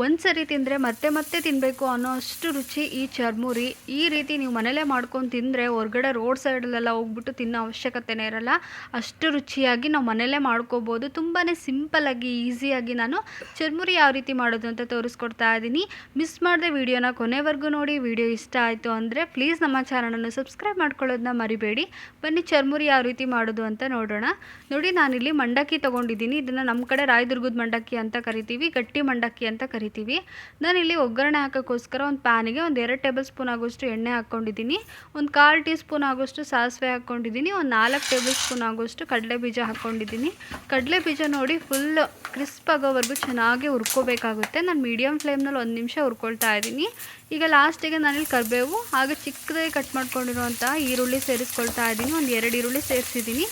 ಒಂದು ಸರಿ ತಿಂದರೆ ಮತ್ತೆ ಮತ್ತೆ ತಿನ್ನಬೇಕು ಅನ್ನೋ ಅಷ್ಟು ರುಚಿ ಈ ಚರ್ಮುರಿ. ಈ ರೀತಿ ನೀವು ಮನೇಲೇ ಮಾಡ್ಕೊಂಡು ತಿಂದರೆ ಹೊರಗಡೆ ರೋಡ್ ಸೈಡಲ್ಲೆಲ್ಲ ಹೋಗ್ಬಿಟ್ಟು ತಿನ್ನೋ ಅವಶ್ಯಕತೆನೇ ಇರಲ್ಲ. ಅಷ್ಟು ರುಚಿಯಾಗಿ ನಾವು ಮನೇಲೇ ಮಾಡ್ಕೋಬೋದು. ತುಂಬಾ ಸಿಂಪಲ್ಲಾಗಿ ಈಸಿಯಾಗಿ ನಾನು ಚರ್ಮುರಿ ಯಾವ ರೀತಿ ಮಾಡೋದು ಅಂತ ತೋರಿಸ್ಕೊಡ್ತಾ ಇದ್ದೀನಿ. ಮಿಸ್ ಮಾಡದೆ ವಿಡಿಯೋನ ಕೊನೆವರೆಗೂ ನೋಡಿ. ವಿಡಿಯೋ ಇಷ್ಟ ಆಯಿತು ಅಂದರೆ ಪ್ಲೀಸ್ ನಮ್ಮ ಚಾನಲನ್ನು ಸಬ್ಸ್ಕ್ರೈಬ್ ಮಾಡ್ಕೊಳ್ಳೋದನ್ನ ಮರಿಬೇಡಿ. ಬನ್ನಿ ಚರ್ಮುರಿ ಯಾವ ರೀತಿ ಮಾಡೋದು ಅಂತ ನೋಡೋಣ. ನೋಡಿ, ನಾನಿಲ್ಲಿ ಮಂಡಕ್ಕಿ ತೊಗೊಂಡಿದ್ದೀನಿ. ಇದನ್ನು ನಮ್ಮ ಕಡೆ ರಾಯದುರ್ಗದ ಮಂಡಕ್ಕಿ ಅಂತ ಕರಿತೀವಿ, ಗಟ್ಟಿ ಮಂಡಕ್ಕಿ ಅಂತ ಕರಿತೀವಿ. ನಾನಿಲ್ಲಿ ಒಗ್ಗರಣೆ ಹಾಕೋಕ್ಕೋಸ್ಕರ ಒಂದು ಪ್ಯಾನಿಗೆ ಒಂದು 2 ಟೇಬಲ್ ಸ್ಪೂನ್ ಆಗೋಷ್ಟು ಎಣ್ಣೆ ಹಾಕ್ಕೊಂಡಿದ್ದೀನಿ. ಒಂದು 1/4 ಟೀ ಸ್ಪೂನ್ ಆಗೋಷ್ಟು ಸಾಸಿವೆ ಹಾಕ್ಕೊಂಡಿದ್ದೀನಿ. ಒಂದು 4 ಟೇಬಲ್ ಸ್ಪೂನ್ ಆಗೋಷ್ಟು ಕಡಲೆ ಬೀಜ ಹಾಕ್ಕೊಂಡಿದ್ದೀನಿ. ಕಡಲೆ ಬೀಜ ನೋಡಿ ಫುಲ್ ಕ್ರಿಸ್ಪ್ ಆಗೋವರೆಗೂ ಚೆನ್ನಾಗಿ ಹುರ್ಕೋಬೇಕಾಗುತ್ತೆ. ನಾನು ಮೀಡಿಯಮ್ ಫ್ಲೇಮ್ನಲ್ಲಿ 1 ನಿಮಿಷ ಹುರ್ಕೊಳ್ತಾ ಇದ್ದೀನಿ. ಈಗ ಲಾಸ್ಟಿಗೆ ನಾನಿಲ್ಲಿ ಕರಿಬೇವು ಹಾಗೆ ಚಿಕ್ಕದಾಗಿ ಕಟ್ ಮಾಡ್ಕೊಂಡಿರುವಂತಹ ಈರುಳ್ಳಿ ಸೇರಿಸ್ಕೊಳ್ತಾ ಇದ್ದೀನಿ. ಒಂದು 2 ಈರುಳ್ಳಿ ಸೇರಿಸಿದ್ದೀನಿ.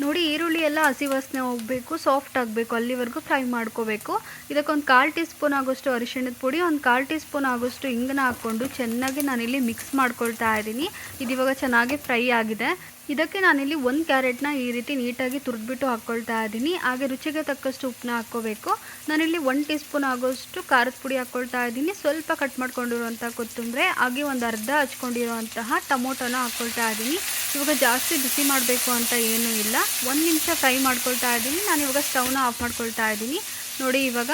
ನೋಡಿ, ಈರುಳ್ಳಿ ಎಲ್ಲ ಹಸಿ ವಾಸನೆ ಹೋಗಬೇಕು, ಸಾಫ್ಟ್ ಆಗಬೇಕು, ಅಲ್ಲಿವರೆಗೂ ಫ್ರೈ ಮಾಡ್ಕೋಬೇಕು. ಇದಕ್ಕೊಂದು 1/4 ಟೀ ಸ್ಪೂನ್ ಆಗೋಷ್ಟು ಅರಿಶಿಣದ ಪುಡಿ, ಒಂದು 1/4 ಟೀ ಸ್ಪೂನ್ ಆಗೋಷ್ಟು ಹಿಂಗನ್ನ ಹಾಕ್ಕೊಂಡು ಚೆನ್ನಾಗಿ ನಾನಿಲ್ಲಿ ಮಿಕ್ಸ್ ಮಾಡ್ಕೊಳ್ತಾ ಇದ್ದೀನಿ. ಇದಿವಾಗ ಚೆನ್ನಾಗಿ ಫ್ರೈ ಆಗಿದೆ. ಇದಕ್ಕೆ ನಾನಿಲ್ಲಿ 1 ಕ್ಯಾರೆಟ್ನ ಈ ರೀತಿ ನೀಟಾಗಿ ತುರಿದ್ಬಿಟ್ಟು ಹಾಕ್ಕೊಳ್ತಾ ಇದ್ದೀನಿ. ಹಾಗೆ ರುಚಿಗೆ ತಕ್ಕಷ್ಟು ಉಪ್ಪನ್ನ ಹಾಕ್ಕೋಬೇಕು. ನಾನಿಲ್ಲಿ 1 ಟೀ ಸ್ಪೂನ್ ಆಗೋಷ್ಟು ಖಾರದ ಪುಡಿ ಹಾಕ್ಕೊಳ್ತಾ ಇದ್ದೀನಿ. ಸ್ವಲ್ಪ ಕಟ್ ಮಾಡ್ಕೊಂಡಿರುವಂಥ ಕೊತ್ತಂಬರಿ ಹಾಗೆ ಒಂದು ಅರ್ಧ ಹಚ್ಕೊಂಡಿರುವಂತಹ ಟೊಮೊಟೊನ ಹಾಕ್ಕೊಳ್ತಾ ಇದ್ದೀನಿ. ಇವಾಗ ಜಾಸ್ತಿ ಬಿಸಿ ಮಾಡಬೇಕು ಅಂತ ಏನೂ ಇಲ್ಲ. 1 ನಿಮಿಷ ಫ್ರೈ ಮಾಡ್ಕೊಳ್ತಾ ಇದ್ದೀನಿ. ನಾನಿವಾಗ ಸ್ಟವ್ನ ಆಫ್ ಮಾಡ್ಕೊಳ್ತಾ ಇದ್ದೀನಿ. ನೋಡಿ, ಇವಾಗ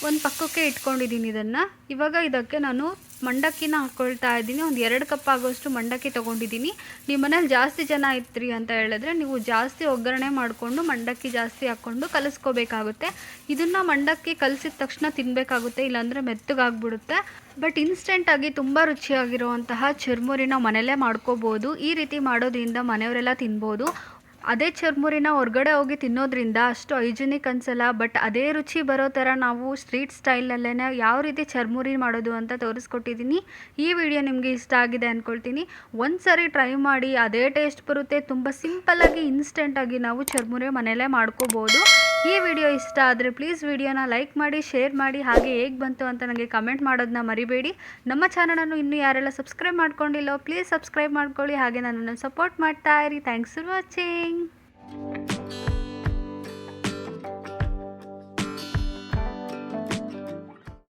ಒಂದು ಪಕ್ಕಕ್ಕೆ ಇಟ್ಕೊಂಡಿದ್ದೀನಿ ಇದನ್ನು. ಇವಾಗ ಇದಕ್ಕೆ ನಾನು ಮಂಡಕ್ಕಿನ ಹಾಕ್ಕೊಳ್ತಾ ಇದ್ದೀನಿ. ಒಂದು 2 ಕಪ್ ಆಗೋಷ್ಟು ಮಂಡಕ್ಕಿ ತೊಗೊಂಡಿದ್ದೀನಿ. ನಿಮ್ಮ ಮನೇಲಿ ಜಾಸ್ತಿ ಜನ ಇರ್ತೀರಿ ಅಂತ ಹೇಳಿದ್ರೆ ನೀವು ಜಾಸ್ತಿ ಒಗ್ಗರಣೆ ಮಾಡಿಕೊಂಡು ಮಂಡಕ್ಕಿ ಜಾಸ್ತಿ ಹಾಕ್ಕೊಂಡು ಕಲಿಸ್ಕೋಬೇಕಾಗುತ್ತೆ. ಇದನ್ನು ಮಂಡಕ್ಕಿ ಕಲಸಿದ ತಕ್ಷಣ ತಿನ್ನಬೇಕಾಗುತ್ತೆ, ಇಲ್ಲಾಂದರೆ ಮೆತ್ತಗಾಗ್ಬಿಡುತ್ತೆ. ಬಟ್ ಇನ್ಸ್ಟೆಂಟಾಗಿ ತುಂಬ ರುಚಿಯಾಗಿರುವಂತಹ ಚುರ್ಮುರಿನ ಮನೆಯಲ್ಲೇ ಮಾಡ್ಕೋಬೋದು. ಈ ರೀತಿ ಮಾಡೋದ್ರಿಂದ ಮನೆಯವರೆಲ್ಲ ತಿನ್ಬೋದು. ಅದೇ ಚುರ್ಮುರಿನ ಹೊರಗಡೆ ಹೋಗಿ ತಿನ್ನೋದ್ರಿಂದ ಅಷ್ಟು ಹೈಜಿನಿಕ್ ಅನಿಸಲ್ಲ. ಬಟ್ ಅದೇ ರುಚಿ ಬರೋ ಥರ ನಾವು ಸ್ಟ್ರೀಟ್ ಸ್ಟೈಲಲ್ಲೇ ಯಾವ ರೀತಿ ಚುರ್ಮುರಿ ಮಾಡೋದು ಅಂತ ತೋರಿಸ್ಕೊಟ್ಟಿದ್ದೀನಿ. ಈ ವಿಡಿಯೋ ನಿಮಗೆ ಇಷ್ಟ ಆಗಿದೆ ಅಂದ್ಕೊಳ್ತೀನಿ. ಒಂದು ಸರಿ ಟ್ರೈ ಮಾಡಿ, ಅದೇ ಟೇಸ್ಟ್ ಬರುತ್ತೆ. ತುಂಬ ಸಿಂಪಲ್ಲಾಗಿ ಇನ್ಸ್ಟೆಂಟಾಗಿ ನಾವು ಚುರ್ಮುರಿ ಮನೆಯಲ್ಲೇ ಮಾಡ್ಕೋಬೋದು. ಈ ವಿಡಿಯೋ ಇಷ್ಟ ಆದರೆ ಪ್ಲೀಸ್ ವಿಡಿಯೋನ ಲೈಕ್ ಮಾಡಿ, ಶೇರ್ ಮಾಡಿ, ಹಾಗೆ ಹೇಗೆ ಬಂತು ಅಂತ ನನಗೆ ಕಮೆಂಟ್ ಮಾಡೋದನ್ನ ಮರಿಬೇಡಿ. ನಮ್ಮ ಚಾನಲನ್ನು ಇನ್ನೂ ಯಾರೆಲ್ಲ ಸಬ್ಸ್ಕ್ರೈಬ್ ಮಾಡ್ಕೊಂಡಿಲ್ಲೋ ಪ್ಲೀಸ್ ಸಬ್ಸ್ಕ್ರೈಬ್ ಮಾಡ್ಕೊಳ್ಳಿ. ಹಾಗೆ ನನ್ನನ್ನು ಸಪೋರ್ಟ್ ಮಾಡ್ತಾ ಇರಿ. Thanks for watching.